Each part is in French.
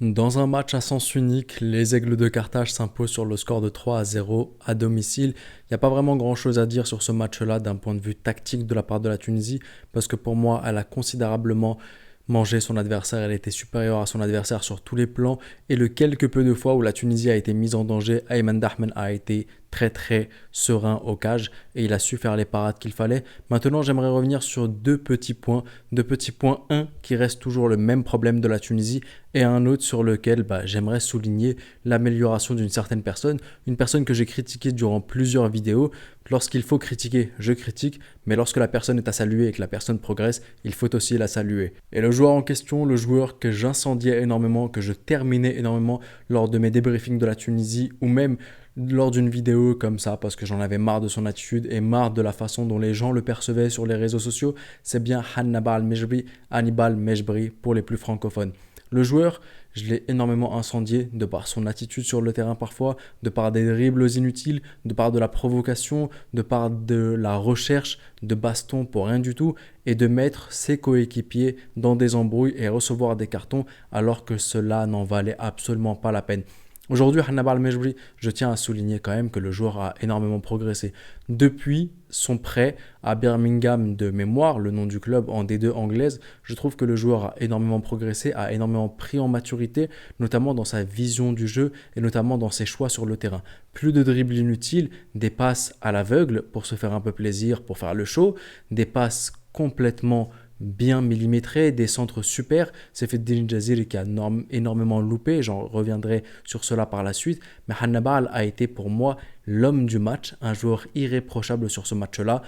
Dans un match à sens unique, les Aigles de Carthage s'imposent sur le score de 3-0 à domicile. Il n'y a pas vraiment grand-chose à dire sur ce match-là d'un point de vue tactique de la part de la Tunisie, parce que pour moi, elle a considérablement mangé son adversaire, elle était supérieure à son adversaire sur tous les plans, et le quelque peu de fois où la Tunisie a été mise en danger, Ayman Dahmen a été très serein au cage et il a su faire les parades qu'il fallait. Maintenant, j'aimerais revenir sur deux petits points. Deux petits points. Un qui reste toujours le même problème de la Tunisie et un autre sur lequel j'aimerais souligner l'amélioration d'une certaine personne. Une personne que j'ai critiquée durant plusieurs vidéos. Lorsqu'il faut critiquer, je critique, mais lorsque la personne est à saluer et que la personne progresse, il faut aussi la saluer. Et le joueur en question, le joueur que j'incendiais énormément, que je terminais énormément lors de mes débriefings de la Tunisie ou même lors d'une vidéo comme ça parce que j'en avais marre de son attitude et marre de la façon dont les gens le percevaient sur les réseaux sociaux, c'est bien Hannibal Mejbri pour les plus francophones. Le joueur, je l'ai énormément incendié de par son attitude sur le terrain parfois, de par des dribbles inutiles, de par de la provocation, de par de la recherche de baston pour rien du tout et de mettre ses coéquipiers dans des embrouilles et recevoir des cartons alors que cela n'en valait absolument pas la peine. Aujourd'hui, Hannibal Mejbri, je tiens à souligner quand même que le joueur a énormément progressé. Depuis son prêt à Birmingham de mémoire, le nom du club en D2 anglaise, je trouve que le joueur a énormément progressé, a énormément pris en maturité, notamment dans sa vision du jeu et notamment dans ses choix sur le terrain. Plus de dribbles inutiles, des passes à l'aveugle pour se faire un peu plaisir, pour faire le show, des passes complètement bien millimétré, des centres super. C'est Feddine Jaziri qui a énormément loupé, j'en reviendrai sur cela par la suite. Mais Hannibal a été pour moi l'homme du match, un joueur irréprochable sur ce match-là.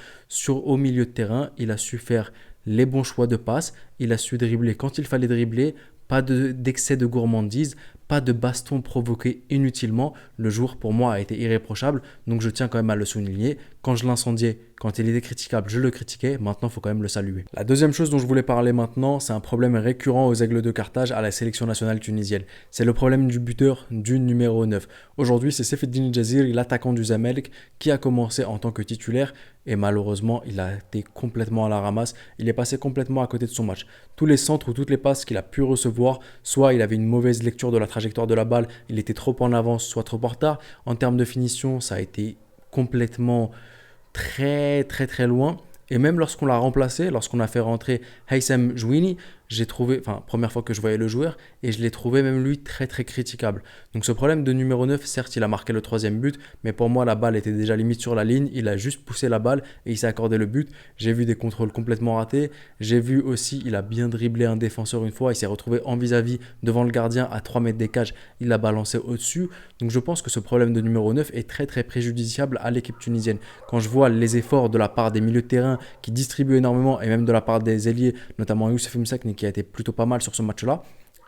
Au milieu de terrain, il a su faire les bons choix de passe, il a su dribbler quand il fallait dribbler, pas d'excès de gourmandise, pas de baston provoqué inutilement. Le joueur pour moi a été irréprochable, donc je tiens quand même à le souligner. Quand je l'incendiais, quand il était critiquable, je le critiquais, maintenant il faut quand même le saluer. La deuxième chose dont je voulais parler maintenant, c'est un problème récurrent aux Aigles de Carthage à la sélection nationale tunisienne. C'est le problème du buteur du numéro 9. Aujourd'hui, c'est Sefeddine Jaziri, l'attaquant du Zamalek, qui a commencé en tant que titulaire et malheureusement, il a été complètement à la ramasse. Il est passé complètement à côté de son match. Tous les centres ou toutes les passes qu'il a pu recevoir, soit il avait une mauvaise lecture de la trajectoire de la balle, il était trop en avance, soit trop en retard. En termes de finition, ça a été complètement très loin. Et même lorsqu'on l'a remplacé, lorsqu'on a fait rentrer Haitham Jouini, j'ai trouvé, première fois que je voyais le joueur, et je l'ai trouvé même lui très critiquable. Donc ce problème de numéro 9, certes il a marqué le troisième but, mais pour moi la balle était déjà limite sur la ligne, il a juste poussé la balle et il s'est accordé le but. J'ai vu des contrôles complètement ratés, j'ai vu aussi, il a bien dribblé un défenseur une fois, il s'est retrouvé en vis-à-vis devant le gardien à 3 mètres des cages, il l'a balancé au-dessus. Donc je pense que ce problème de numéro 9 est très préjudiciable à l'équipe tunisienne. Quand je vois les efforts de la part des milieux de terrain qui distribuent énormément et même de la part des ailiers, notamment Youssef Msakni qui a été plutôt pas mal sur ce match-là,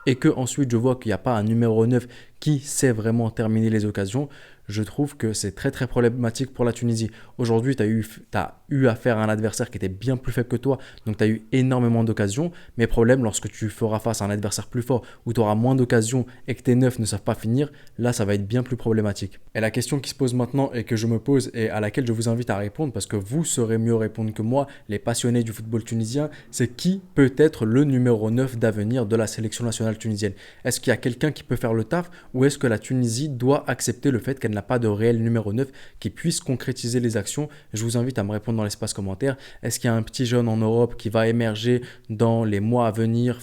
et que ensuite je vois qu'il n'y a pas un numéro 9 qui sait vraiment terminer les occasions, je trouve que c'est très problématique pour la Tunisie. Aujourd'hui, tu as eu affaire à un adversaire qui était bien plus faible que toi, donc tu as eu énormément d'occasions, mais problème, lorsque tu feras face à un adversaire plus fort, où tu auras moins d'occasions et que tes neufs ne savent pas finir, là ça va être bien plus problématique. Et la question qui se pose maintenant et que je me pose et à laquelle je vous invite à répondre, parce que vous saurez mieux répondre que moi, les passionnés du football tunisien, c'est qui peut être le numéro 9 d'avenir de la sélection nationale tunisienne? Est-ce qu'il y a quelqu'un qui peut faire le taf ou est-ce que la Tunisie doit accepter le fait qu'elle n'a pas de réel numéro 9 qui puisse concrétiser les actions? Je vous invite à me répondre dans l'espace commentaire. Est-ce qu'il y a un petit jeune en Europe qui va émerger dans les mois à venir,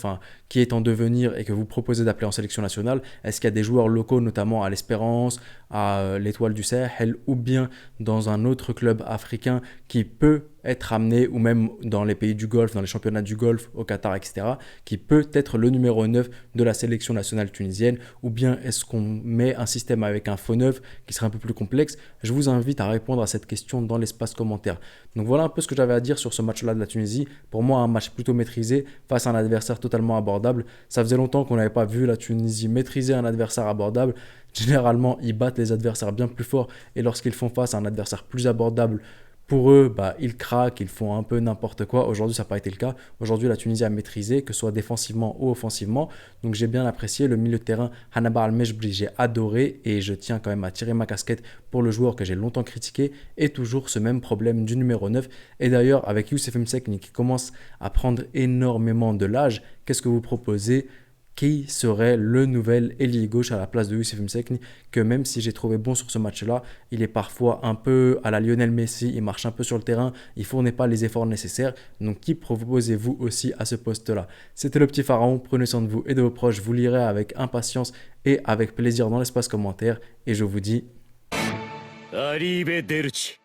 qui est en devenir et que vous proposez d'appeler en sélection nationale? Est-ce qu'il y a des joueurs locaux, notamment à l'Espérance, à l'Étoile du Sahel ou bien dans un autre club africain qui peut être amené, ou même dans les pays du Golfe, dans les championnats du Golfe, au Qatar, etc., qui peut être le numéro 9 de la sélection nationale tunisienne? Ou bien est-ce qu'on met un système avec un faux 9 qui serait un peu plus complexe? Je vous invite à répondre à cette question dans l'espace commentaire. Donc voilà un peu ce que j'avais à dire sur ce match-là de la Tunisie. Pour moi, un match plutôt maîtrisé face à un adversaire totalement abordable. Ça faisait longtemps qu'on n'avait pas vu la Tunisie maîtriser un adversaire abordable. Généralement, ils battent les adversaires bien plus forts et lorsqu'ils font face à un adversaire plus abordable, pour eux, ils craquent, ils font un peu n'importe quoi. Aujourd'hui, ça n'a pas été le cas. Aujourd'hui, la Tunisie a maîtrisé, que ce soit défensivement ou offensivement. Donc, j'ai bien apprécié le milieu de terrain. Hannibal Al-Mejbri, j'ai adoré et je tiens quand même à tirer ma casquette pour le joueur que j'ai longtemps critiqué. Et toujours ce même problème du numéro 9. Et d'ailleurs, avec Youssef Msakni qui commence à prendre énormément de l'âge, qu'est-ce que vous proposez? qui serait le nouvel ailier gauche à la place de Youssef Msekni, que même si j'ai trouvé bon sur ce match-là, il est parfois un peu à la Lionel Messi, il marche un peu sur le terrain, il ne fournit pas les efforts nécessaires. Donc qui proposez-vous aussi à ce poste-là? C'était le petit pharaon, prenez soin de vous et de vos proches, je vous lirai avec impatience et avec plaisir dans l'espace commentaire et je vous dis Arrivederci.